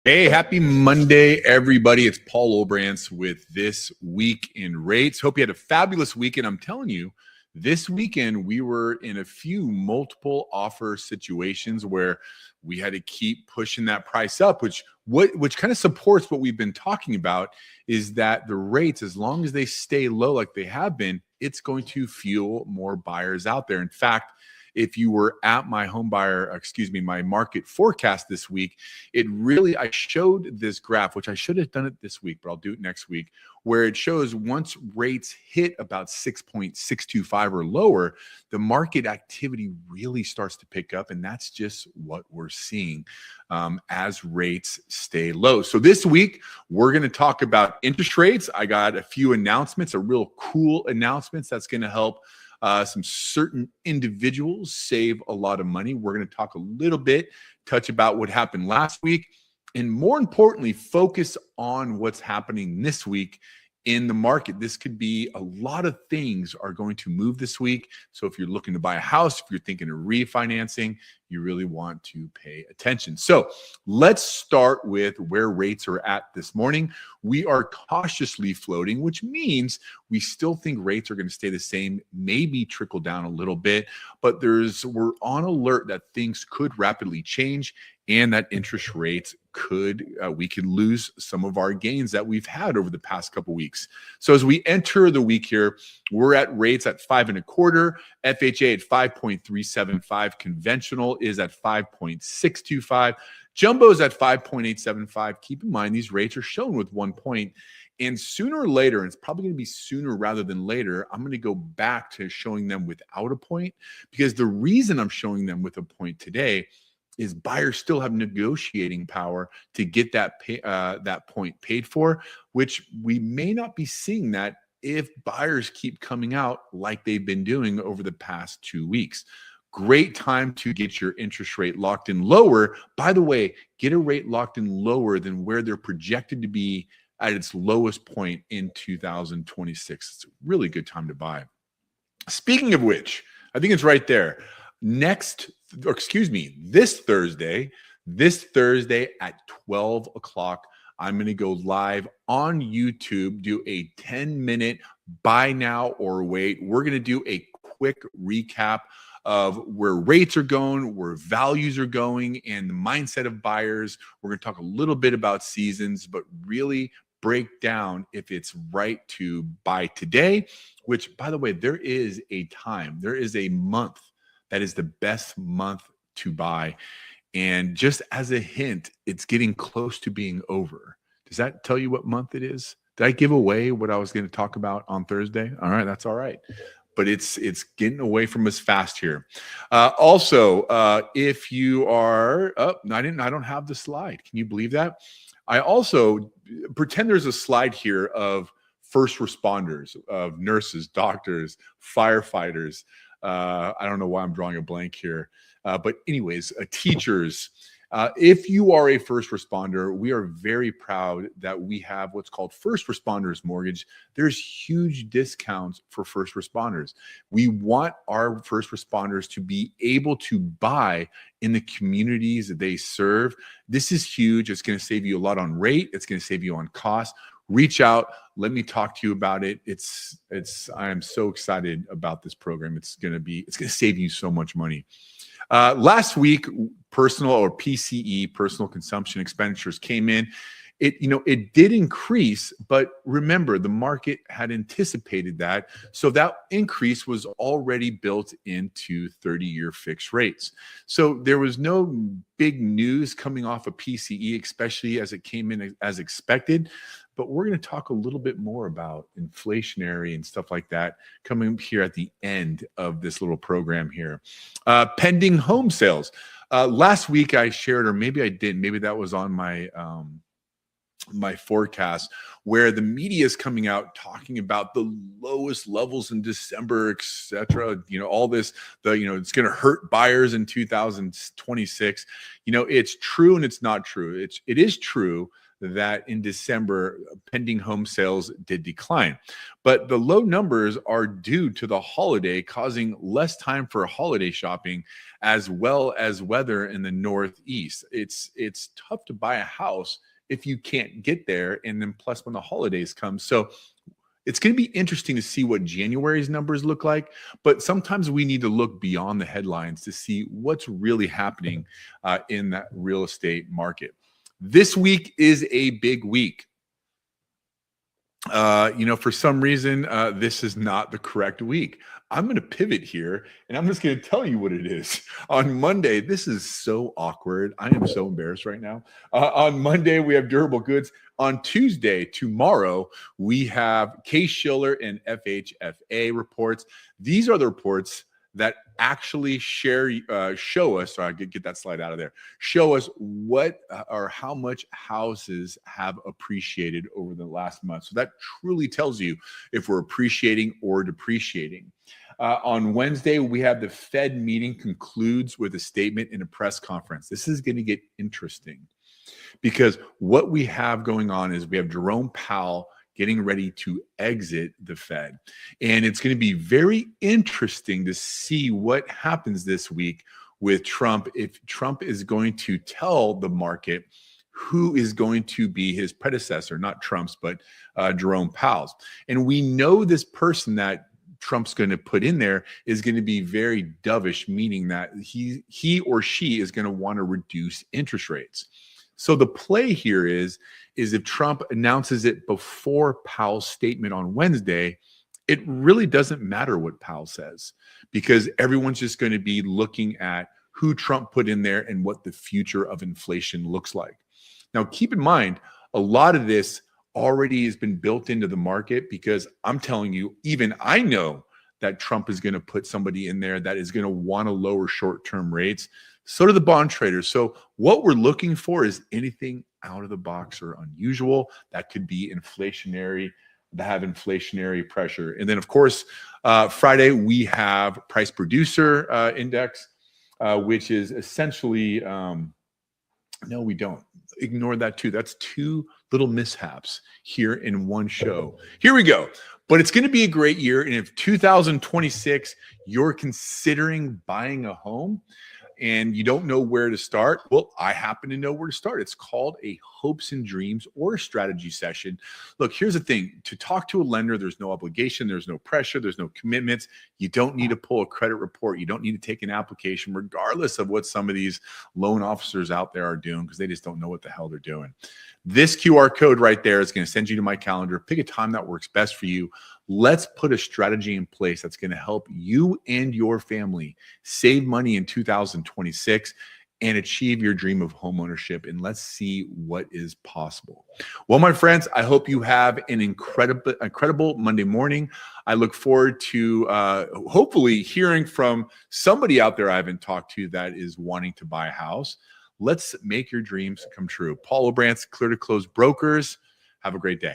Hey, happy Monday, everybody. It's Paul Obrantz with This Week in Rates. Hope you had a fabulous weekend. I'm telling you, this weekend we were in a few multiple offer situations where we had to keep pushing that price up, which kind of supports what we've been talking about, is that the rates, as long as they stay low like they have been, it's going to fuel more buyers out there. In fact, if you were at my my market forecast this week, I showed this graph, which I should have done it this week, but I'll do it next week, where it shows once rates hit about 6.625 or lower, the market activity really starts to pick up. And that's just what we're seeing as rates stay low. So this week, we're going to talk about interest rates. I got a few announcements, a real cool announcements that's going to help some certain individuals save a lot of money. We're going to talk a little bit, touch about what happened last week, and more importantly, focus on what's happening this week in the market. This could be a lot of things are going to move this week. So if you're looking to buy a house, if you're thinking of refinancing, you really want to pay attention. So let's start with where rates are at this morning. We are cautiously floating, which means we still think rates are going to stay the same, maybe trickle down a little bit, but we're on alert that things could rapidly change and that interest rates we could lose some of our gains that we've had over the past couple weeks. So as we enter the week here, we're at rates at 5.25, FHA at 5.375, conventional is at 5.625, jumbo's at 5.875. Keep in mind, these rates are shown with 1 point. And sooner or later, and it's probably going to be sooner rather than later, I'm going to go back to showing them without a point, because the reason I'm showing them with a point today is buyers still have negotiating power to get that point paid for, which we may not be seeing that if buyers keep coming out like they've been doing over the past 2 weeks. Great time to get your interest rate locked in lower. By the way, get a rate locked in lower than where they're projected to be at its lowest point in 2026. It's a really good time to buy. Speaking of which, I think it's right there. This Thursday at 12 o'clock, I'm going to go live on YouTube, do a 10-minute buy now or wait. We're going to do a quick recap of where rates are going, where values are going, and the mindset of buyers. We're going to talk a little bit about seasons, but really break down if it's right to buy today, which, by the way, there is a month that is the best month to buy. And just as a hint, it's getting close to being over. Does that tell you what month it is? Did I give away what I was going to talk about on Thursday? All right, that's all right. But it's getting away from us fast here. If you are I don't have the slide. Can you believe that? I also pretend there's a slide here of first responders, of nurses, doctors, firefighters. I don't know why I'm drawing a blank here. But anyways, teachers. If you are a first responder, we are very proud that we have what's called First Responders Mortgage. There's huge discounts for first responders. We want our first responders to be able to buy in the communities that they serve. This is huge. It's going to save you a lot on rate. It's going to save you on cost. Reach out. Let me talk to you about it. I am so excited about this program. It's going to save you so much money. Last week, personal or PCE, personal consumption expenditures, came in. It did increase, but remember, the market had anticipated that. So that increase was already built into 30-year fixed rates. So there was no big news coming off of PCE, especially as it came in as expected. But we're going to talk a little bit more about inflationary and stuff like that coming here at the end of this little program here. Pending home sales. Last week I shared, or maybe I didn't, maybe that was on my my forecast, where the media is coming out talking about the lowest levels in December, etc. All this, it's going to hurt buyers in 2026. It's true and it's not true. It is true that in December, pending home sales did decline. But the low numbers are due to the holiday, causing less time for holiday shopping, as well as weather in the Northeast. It's tough to buy a house if you can't get there, and then plus when the holidays come. So it's going to be interesting to see what January's numbers look like, but sometimes we need to look beyond the headlines to see what's really happening in that real estate market. This week is a big week. For some reason, this is not the correct week. I'm going to pivot here and I'm just going to tell you what it is. On Monday, this is so awkward. I am so embarrassed right now. On Monday, we have durable goods. On Tuesday, tomorrow, we have Case-Shiller and FHFA reports. These are the reports that actually show us, so I could get that slide out of there, show us what or how much houses have appreciated over the last month. So that truly tells you if we're appreciating or depreciating. On Wednesday, we have the Fed meeting concludes with a statement in a press conference. This is going to get interesting because what we have going on is we have Jerome Powell getting ready to exit the Fed. And it's going to be very interesting to see what happens this week with Trump, if Trump is going to tell the market who is going to be his predecessor, not Trump's, but Jerome Powell's. And we know this person that Trump's going to put in there is going to be very dovish, meaning that he or she is going to want to reduce interest rates. So the play here is if Trump announces it before Powell's statement on Wednesday, it really doesn't matter what Powell says because everyone's just going to be looking at who Trump put in there and what the future of inflation looks like. Now, keep in mind, a lot of this already has been built into the market because I'm telling you, even I know that Trump is going to put somebody in there that is going to want to lower short-term rates. So do the bond traders. So what we're looking for is anything out of the box or unusual that could be inflationary, that have inflationary pressure. And then, of course, Friday, we have price producer index, which is essentially, no, we don't. Ignore that too. That's two little mishaps here in one show. Here we go. But it's going to be a great year. And if 2026, you're considering buying a home, and you don't know where to start, well, I happen to know where to start. It's called a hopes and dreams or strategy session. Look, here's the thing. To talk to a lender, there's no obligation, there's no pressure, there's no commitments. You don't need to pull a credit report. You don't need to take an application, regardless of what some of these loan officers out there are doing, because they just don't know what the hell they're doing. This QR code right there is going to send you to my calendar. Pick a time that works best for you. Let's put a strategy in place that's going to help you and your family save money in 2026 and achieve your dream of homeownership. And let's see what is possible. Well, my friends, I hope you have an incredible Monday morning. I look forward to hopefully hearing from somebody out there I haven't talked to that is wanting to buy a house. Let's make your dreams come true. Paul Obrantz, Clear to Close Brokers. Have a great day.